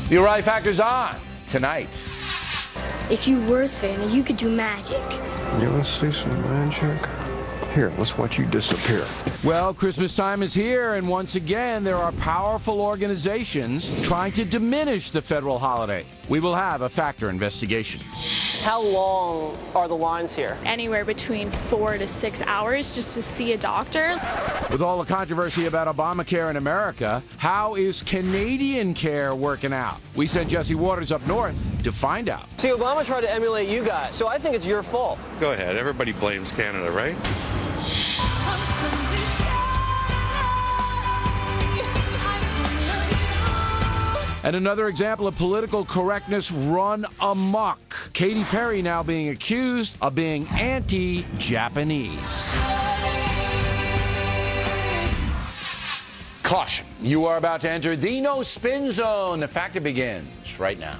The O'Reilly Factor's on tonight. If you were Santa, you could do magic. You want to see some magic? Here, let's watch you disappear. Well, Christmas time is here, and once again, there are powerful organizations trying to diminish the federal holiday. We will have a Factor investigation. How long are the lines here? Anywhere between 4 to 6 hours just to see a doctor. With all the controversy about Obamacare in America, how is Canadian care working out? We sent Jesse Waters up north to find out. See, Obama tried to emulate you guys, so I think it's your fault. Go ahead. Everybody blames Canada, right? And another example of political correctness run amok. Katy Perry now being accused of being anti-Japanese. Caution, you are about to enter the no spin zone. The Factor begins right now.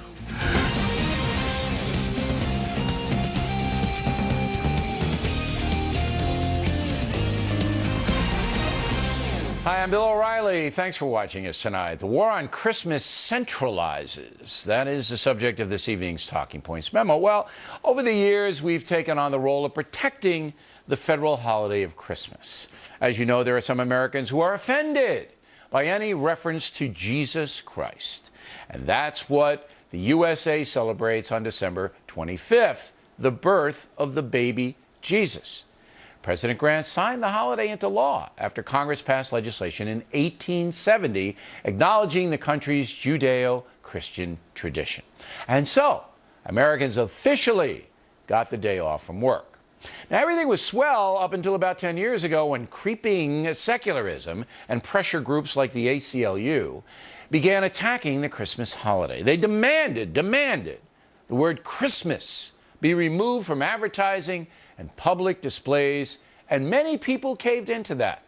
Hi, I'm Bill O'Reilly. Thanks for watching us tonight. The war on Christmas centralizes. That is the subject of this evening's Talking Points memo. Well, over the years, we've taken on the role of protecting the federal holiday of Christmas. As you know, there are some Americans who are offended by any reference to Jesus Christ. And that's what the USA celebrates on December 25th, the birth of the baby Jesus. President Grant signed the holiday into law after Congress passed legislation in 1870 acknowledging the country's Judeo-Christian tradition. And so, Americans officially got the day off from work. Now, everything was swell up until about 10 years ago when creeping secularism and pressure groups like the ACLU began attacking the Christmas holiday. They demanded the word Christmas be removed from advertising and public displays, and many people caved into that.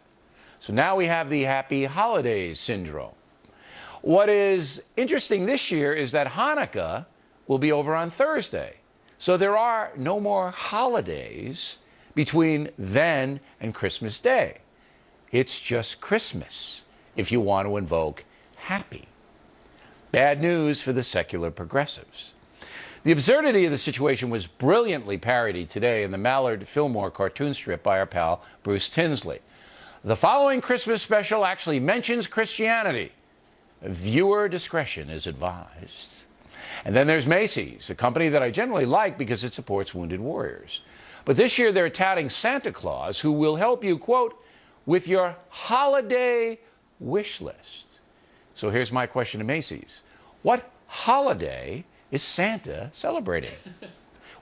So now we have the Happy Holidays syndrome. What is interesting this year is that Hanukkah will be over on Thursday. So there are no more holidays between then and Christmas Day. It's just Christmas if you want to invoke happy. Bad news for the secular progressives. The absurdity of the situation was brilliantly parodied today in the Mallard Fillmore cartoon strip by our pal Bruce Tinsley. The following Christmas special actually mentions Christianity. Viewer discretion is advised. And then there's Macy's, a company that I generally like because it supports wounded warriors. But this year they're touting Santa Claus, who will help you, quote, with your holiday wish list. So here's my question to Macy's. What holiday is Santa celebrating?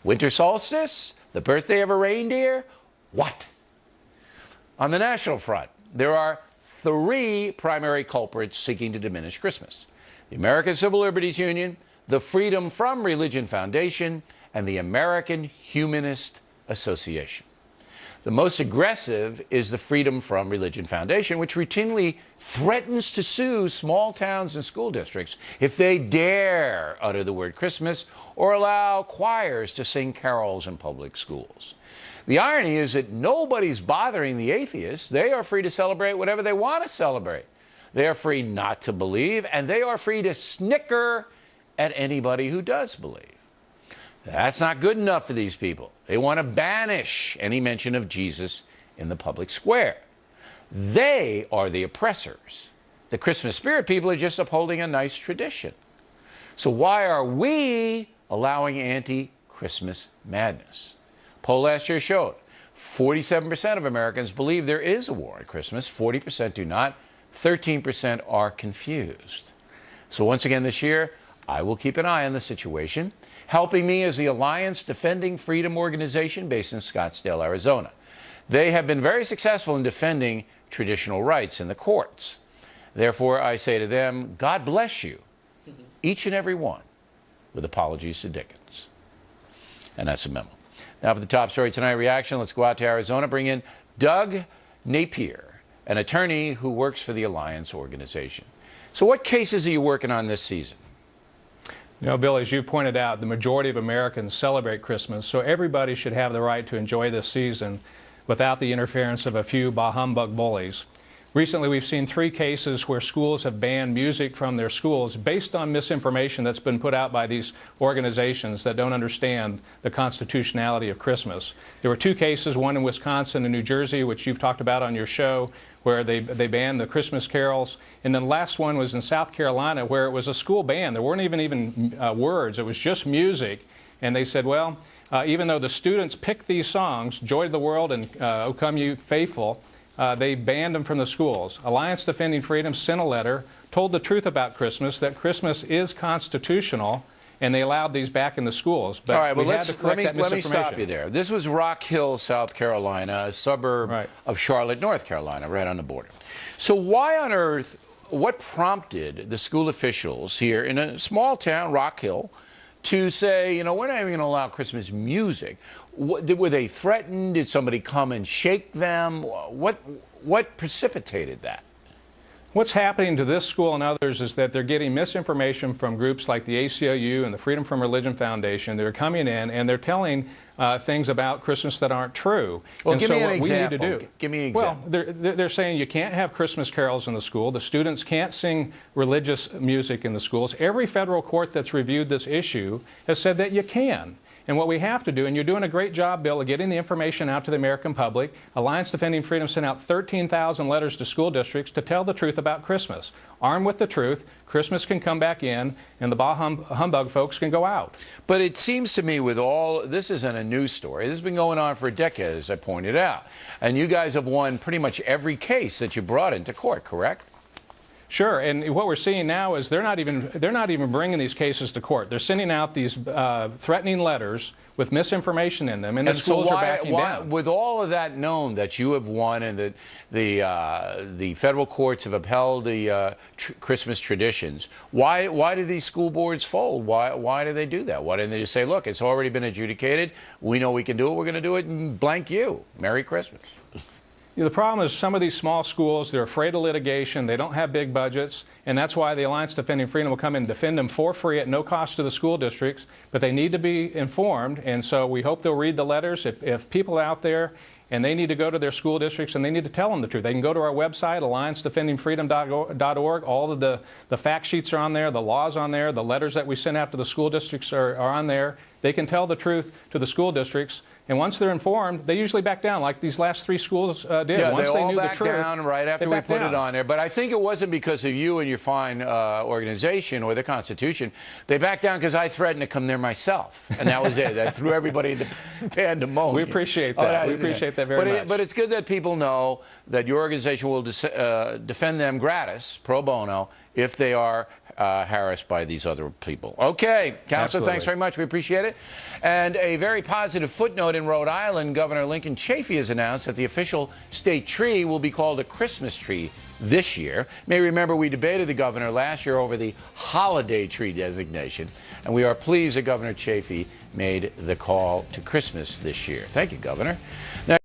Winter solstice? The birthday of a reindeer? What? On the national front, there are 3 primary culprits seeking to diminish Christmas: the American Civil Liberties Union, the Freedom from Religion Foundation, and the American Humanist Association. The most aggressive is the Freedom from Religion Foundation, which routinely threatens to sue small towns and school districts if they dare utter the word Christmas or allow choirs to sing carols in public schools. The irony is that nobody's bothering the atheists. They are free to celebrate whatever they want to celebrate. They are free not to believe, and they are free to snicker at anybody who does believe. That's not good enough for these people. They want to banish any mention of Jesus in the public square. They are the oppressors. The Christmas spirit people are just upholding a nice tradition. So why are we allowing anti-Christmas madness? A poll last year showed 47% of Americans believe there is a war on Christmas, 40% do not, 13% are confused. So once again this year, I will keep an eye on the situation. Helping me is the Alliance Defending Freedom organization based in Scottsdale, Arizona. They have been very successful in defending traditional rights in the courts. Therefore, I say to them, God bless you, each and every one, with apologies to Dickens. And that's a memo. Now for the top story tonight reaction, let's go out to Arizona, bring in Doug Napier, an attorney who works for the Alliance organization. So what cases are you working on this season? You know, Bill, as you pointed out, the majority of Americans celebrate Christmas, so everybody should have the right to enjoy this season without the interference of a few bah humbug bullies. Recently, we've seen 3 cases where schools have banned music from their schools based on misinformation that's been put out by these organizations that don't understand the constitutionality of Christmas. There were 2 cases, one in Wisconsin and New Jersey, which you've talked about on your show, where they banned the Christmas carols. And then the last one was in South Carolina, where it was a school band. There weren't even words. It was just music. And they said, well, even though the students picked these songs, Joy to the World and O Come You Faithful, they banned them from the schools. Alliance Defending Freedom sent a letter, told the truth about Christmas, that Christmas is constitutional, and they allowed these back in the schools. But all right, well, let me stop you you there. This was Rock Hill, South Carolina, a suburb of Charlotte, North Carolina, right on the border. So why on earth, what prompted the school officials here in a small town, Rock Hill, to say, you know, we're not even going to allow Christmas music? Were they threatened? Did somebody come and shake them? What precipitated that? What's happening to this school and others is that they're getting misinformation from groups like the ACLU and the Freedom from Religion Foundation. They're coming in and they're telling things about Christmas that aren't true. Well, and give so me an what example. We need to do, give me an example. Well, they're saying you can't have Christmas carols in the school. The students can't sing religious music in the schools. Every federal court that's reviewed this issue has said that you can. And what we have to do, and you're doing a great job, Bill, of getting the information out to the American public. Alliance Defending Freedom sent out 13,000 letters to school districts to tell the truth about Christmas. Armed with the truth, Christmas can come back in, and the bah humbug folks can go out. But it seems to me with all, this isn't a news story. This has been going on for a decade, as I pointed out. And you guys have won pretty much every case that you brought into court, correct? Sure, and what we're seeing now is they're not even bringing these cases to court. They're sending out these threatening letters with misinformation in them, and the schools are backing down. With all of that known that you have won and that the federal courts have upheld the Christmas traditions, why do these school boards fold? Why do they do that? Why didn't they just say, look, it's already been adjudicated. We know we can do it. We're going to do it, and blank you. Merry Christmas. The problem is some of these small schools, they're afraid of litigation, they don't have big budgets, and that's why the Alliance Defending Freedom will come in and defend them for free at no cost to the school districts, but they need to be informed, and so we hope they'll read the letters. If people out there, and they need to go to their school districts and they need to tell them the truth. They can go to our website, alliancedefendingfreedom.org. All of the fact sheets are on there, the laws on there, the letters that we send out to the school districts are on there. They can tell the truth to the school districts, and once they're informed, they usually back down, like these last 3 schools did. Yeah, once they all knew the back truth, down right after we put it on there. But I think it wasn't because of you and your fine organization or the Constitution. They backed down because I threatened to come there myself, and that was it. That threw everybody into pandemonium. We appreciate that. We appreciate that very much. But it's good that people know that your organization will defend them gratis, pro bono, if they are harassed by these other people. Okay, Counselor, Absolutely. Thanks very much. We appreciate it. And a very positive footnote in Rhode Island, Governor Lincoln Chafee has announced that the official state tree will be called a Christmas tree this year. You may remember we debated the governor last year over the holiday tree designation, and we are pleased that Governor Chafee made the call to Christmas this year. Thank you, Governor. Now,